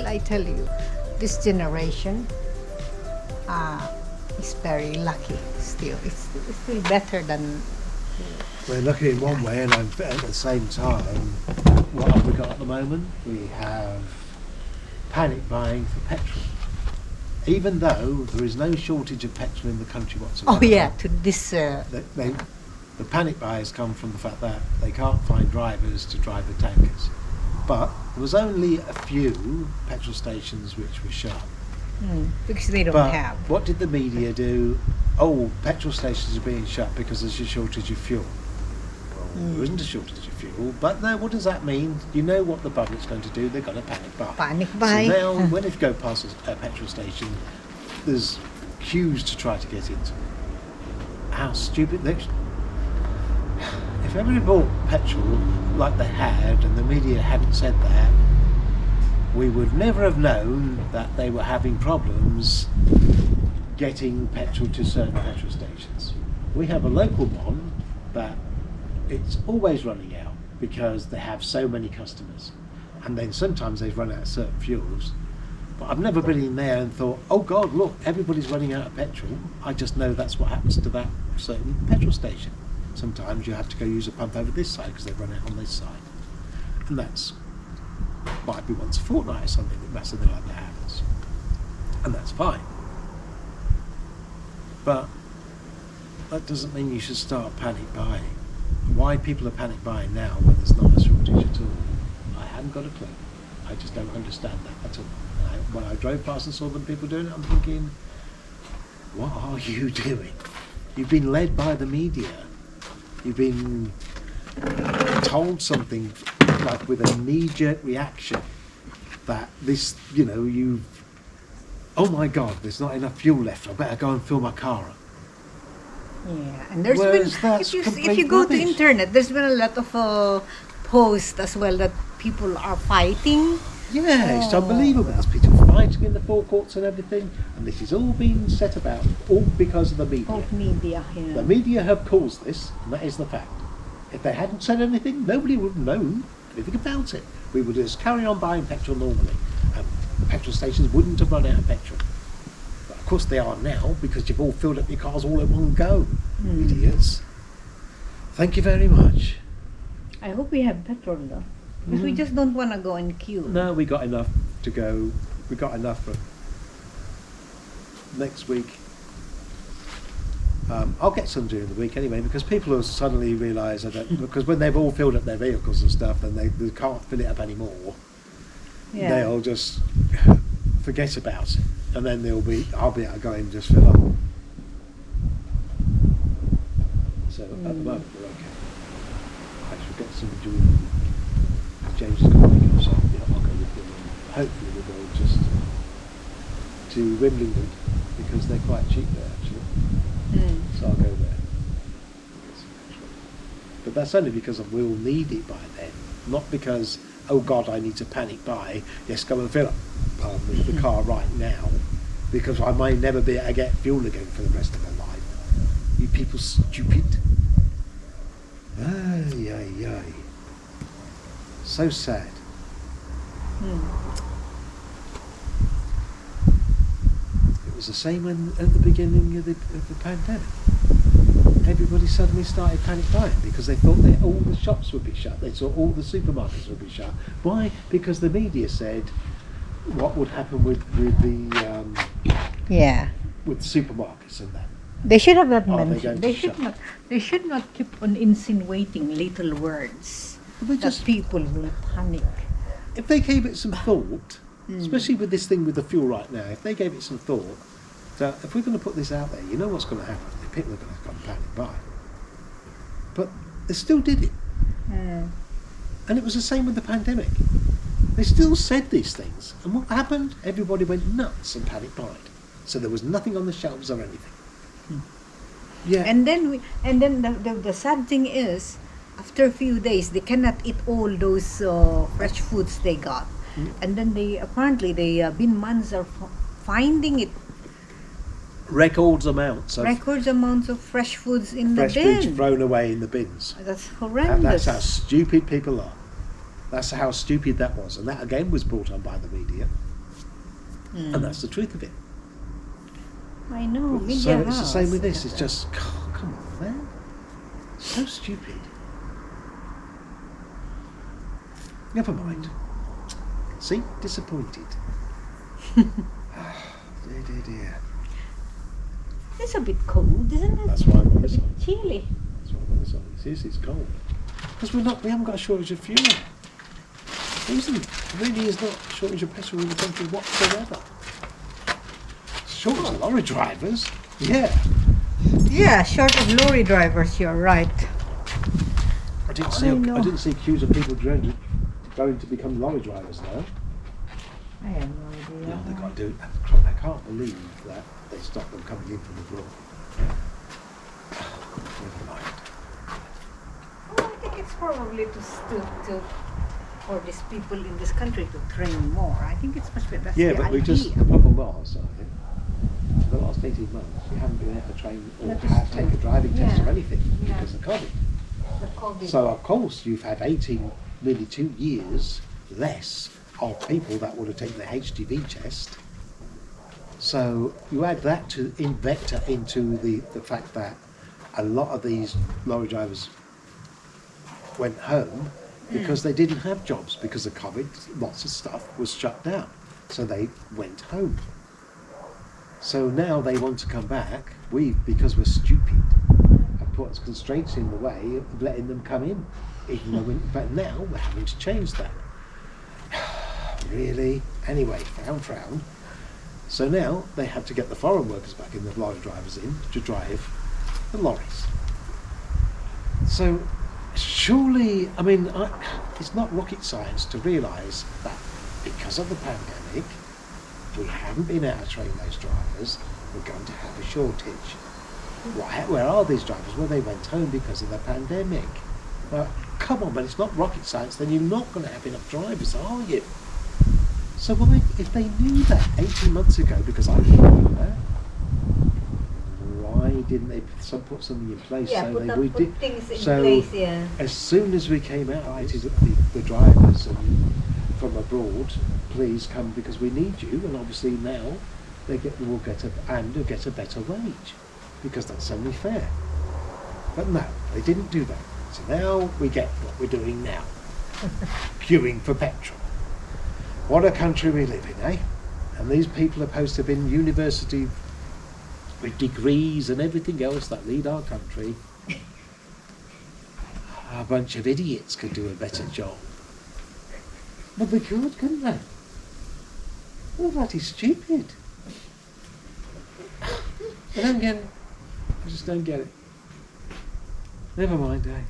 I tell you, this generation is very lucky still. It's still better than... We're lucky in one way, and at the same time, what have we got at the moment? We have panic buying for petrol. Even though there is no shortage of petrol in the country whatsoever. Oh yeah, to this... The panic buyers come from the fact that they can't find drivers to drive the tankers. But there was only a few petrol stations which were shut. because they don't But have. what did the media do? Oh, petrol stations are being shut because there's a shortage of fuel. Well, there isn't a shortage of fuel, but now what does that mean? You know what the public's going to do? They're going to panic buy. Panic buy. So now, when you go past a petrol station, there's queues to try to get into. How stupid! If everybody bought petrol like they had, and the media hadn't said that, we would never have known that they were having problems getting petrol to certain petrol stations. We have a local one that it's always running out because they have so many customers, and then sometimes they've run out of certain fuels. But I've never been in there and thought, oh God, look, everybody's running out of petrol. I just know that's what happens to that certain petrol station. Sometimes you have to go use a pump over this side because they've run out on this side. And that's might be once a fortnight or something like that happens. And that's fine. But that doesn't mean you should start panic buying. Why people are panic buying now when there's not a shortage at all, I haven't got a clue. I just don't understand that at all. When I drove past and saw them people doing it, I'm thinking, what are you doing? You've been led by the media. You've been told something like with a knee-jerk reaction that this, oh my God, there's not enough fuel left. I better go and fill my car up. Yeah, and there's Whereas been, that's if you go to rubbish. internet, there's been a lot of posts as well that people are fighting. Yeah, it's Oh. unbelievable. There's people fighting in the forecourts and everything, and this is all being set about, all because of the media. Of media, yeah. The media have caused this, and that is the fact. If they hadn't said anything, nobody would have known anything about it. We would just carry on buying petrol normally, and petrol stations wouldn't have run out of petrol. But of course they are now, because you've all filled up your cars all at one go. Idiots. Thank you very much. I hope we have petrol though, because we just don't want to go in queue. No, we got enough to go. We got enough for next week. I'll get some during the week anyway, because people will suddenly realise that because when they've all filled up their vehicles and stuff, then they can't fill it up anymore. Yeah. They'll just forget about it, and then I'll be able to go in and just fill up. So at the moment we're okay. I should get some during the week. James is going to go, so I'll go with him. Hopefully we'll go just to Wimbledon because they're quite cheap there actually. So I'll go there. Get some petrol. But that's only because we'll need it by then, not because, oh God, I need to panic buy. Yes, go and fill up the car right now, because I may never be able to get fuel again for the rest of my life. You people stupid. Ay, ay, ay. So sad. It was the same at the beginning of the pandemic. Everybody suddenly started panic buying because they thought that all the shops would be shut. They thought all the supermarkets would be shut. Why? Because the media said what would happen with supermarkets and that. They should have not Are they mentioned. going They to should shut? not. They should not keep on insinuating little words that people will panic. If they gave it some thought, especially with this thing with the fuel right now, if they gave it some thought, that if we're going to put this out there, you know what's going to happen. People are going to come panic buy. But they still did it. And it was the same with the pandemic. They still said these things. And what happened? Everybody went nuts and panic buyed. So there was nothing on the shelves or anything. Yeah. And then the sad thing is, after a few days, they cannot eat all those fresh foods they got, and then the bin mans are finding it. Records amounts of fresh foods in fresh the bin. foods thrown away in the bins. That's And horrendous. that's how stupid people are. That's how stupid that was. And that again was brought on by the media. And that's the truth of it. I know. So Media it's the same with this. house. It's just, oh, come on, man. So stupid. Never mind. See? Disappointed. Dear, dear, dear. It's a bit cold, isn't it? That's why I'm on It's this a bit side. chilly. That's why I'm on this side. It's cold. Because we haven't got a shortage of fuel. There really is not a shortage of petrol in the country whatsoever. Shortage of lorry drivers. Yeah. Yeah, short of lorry drivers, you're right. I didn't know. see queues of people going to become lorry drivers now. I have no idea. No, they got to do it. I can't believe that they stopped them coming in from abroad. Never mind. Well, I think it's probably to for these people in this country to train more. I think it's much better. That's Yeah, the but idea. the problem was, I think, for the last 18 months, we haven't been able to train or That is take a true. driving test Yeah. or anything Yeah. because of COVID. The COVID. So, of course, you've had nearly 2 years less of people that would have taken the HGV test. So, you add that vector into the fact that a lot of these lorry drivers went home because they didn't have jobs because of COVID. Lots of stuff was shut down. So, they went home. So now they want to come back. Because we're stupid, have put constraints in the way of letting them come in. Even though but now we're having to change that. Really? Anyway, frown. So now they have to get the foreign workers back in, the lorry drivers in, to drive the lorries. So surely, it's not rocket science to realise that because of the pandemic, we haven't been able to train those drivers, we're going to have a shortage. Where are these drivers? Well, they went home because of the pandemic. Well, come on, but it's not rocket science, then you're not going to have enough drivers, are you? So why, if they knew that 18 months ago, because I didn't know that, why didn't they put something in place Yeah, so put things in so place, yeah. as soon as we came out, the drivers from abroad, please come because we need you, and obviously now will get a better wage because that's only fair. But no, they didn't do that. So now we get what we're doing now, queuing for petrol. What a country we live in, eh? And these people are supposed to have been university with degrees and everything else that lead our country. A bunch of idiots could do a better job. Well, they could, couldn't they? Well, that is stupid. I don't get it. I just don't get it. Never mind, eh?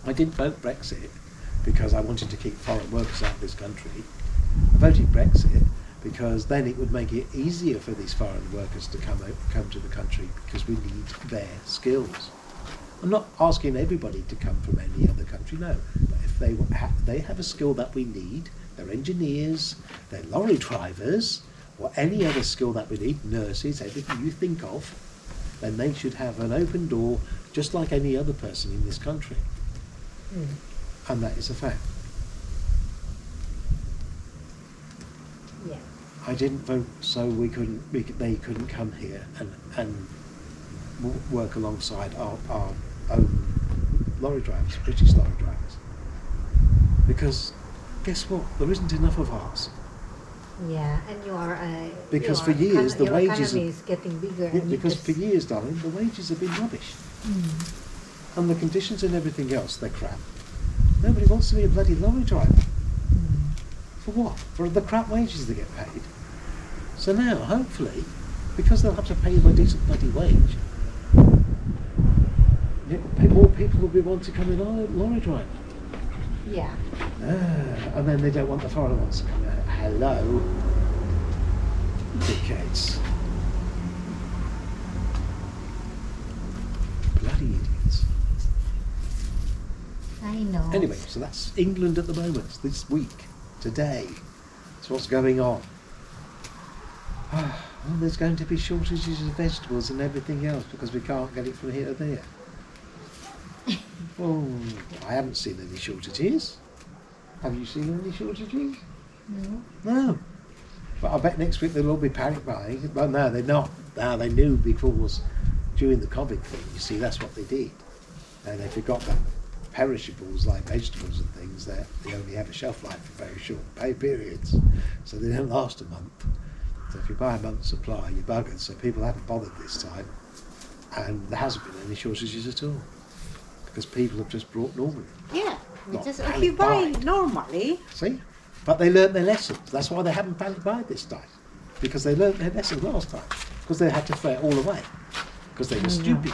I didn't vote Brexit because I wanted to keep foreign workers out of this country. I voted Brexit because then it would make it easier for these foreign workers to come to the country because we need their skills. I'm not asking everybody to come from any other country, no. But if they have a skill that we need, they're engineers, they're lorry drivers, or any other skill that we need, nurses, everything you think of, then they should have an open door just like any other person in this country. And that is a fact. Yeah. I didn't vote so they couldn't come here and work alongside our own lorry drivers, British lorry drivers. Because guess what? There isn't enough of ours. Yeah, and Because for years the wages economy is getting bigger. Yeah, and because for years, darling, the wages have been rubbish. And the conditions and everything else, they're crap. Nobody wants to be a bloody lorry driver. For what? For the crap wages they get paid. So now, hopefully, because they'll have to pay them a decent bloody wage, more people will be wanting to come in lorry driver. Yeah. And then they don't want the foreign ones to come in. Hello, dickheads. Bloody idiots. I know. Anyway, so that's England at the moment, this week, today. That's what's going on. Well, there's going to be shortages of vegetables and everything else because we can't get it from here to there. Oh, I haven't seen any shortages. Have you seen any shortages? No. No. But I bet next week they'll all be panic buying. Well, no, they're not. Now they knew because during the COVID thing, you see, that's what they did. And they forgot that perishables like vegetables and things, that they only have a shelf life for very short pay periods. So they don't last a month. So if you buy a month's supply, you're buggered. So people haven't bothered this time. And there hasn't been any shortages at all. Because people have just brought normally. Yeah, Not if panic you buy buying. normally, See? But they learnt their lessons. That's why they haven't panic buyed this time. Because they learnt their lessons last time. Because they had to throw it all away. Because they were stupid.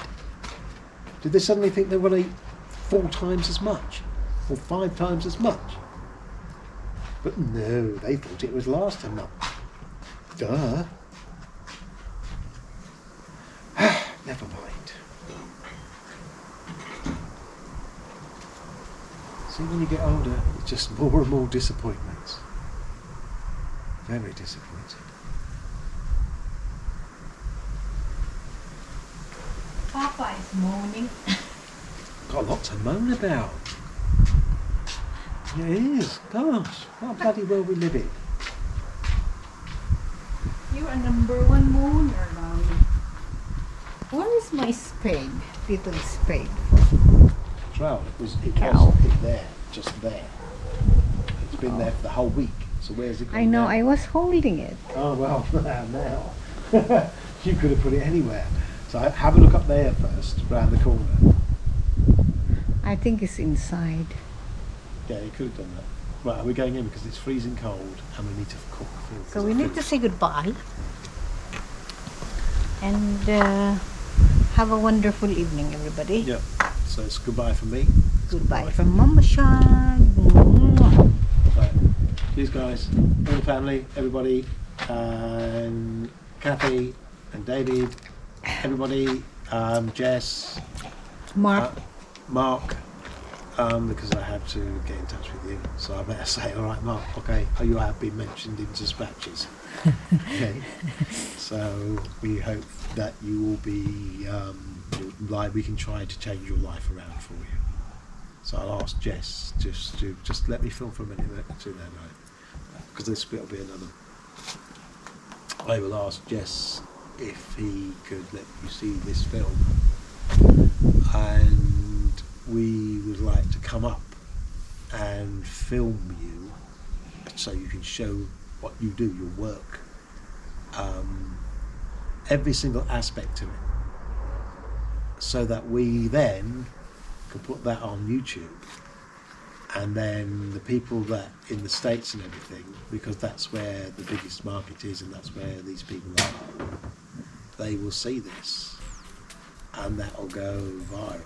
Did they suddenly think they were going to eat 4 times as much? Or 5 times as much? But no, they thought it was last a month. Duh. Never mind. See, when you get older, it's just more and more disappointments. Very disappointed. Papa is moaning. Got a lot to moan about. Yeah, it is. Gosh, what a bloody world we live in. You're a #1 moaner now. Where is my spade? Little spade. Well, it Cow. was there, just there. It's been there for the whole week. So where's it gone I know, now? I was holding it. Oh well, now. You could have put it anywhere. So have a look up there first, round the corner. I think it's inside. Yeah, you could have done that. Right, are we going in because it's freezing cold and we need to cook food? So we need to say goodbye. And have a wonderful evening, everybody. Yeah. So it's goodbye from me. Goodbye from Papashog. Right. Cheers, guys. All the family, everybody, and Kathy and David, everybody, Jess, Mark. Mark, because I have to get in touch with you, so I better say, all right, Mark, okay, you have been mentioned in dispatches. Okay, so we hope that you will be, like, we can try to change your life around for you. So I'll ask Jess just let me film for a minute to there, right? Because this bit will be another. I will ask Jess if he could let you see this film, and we would like to come up and film you so you can show what you do, your work, every single aspect of it, so that we then can put that on YouTube, and then the people that in the States and everything, because that's where the biggest market is and that's where these people are, they will see this and that will go viral.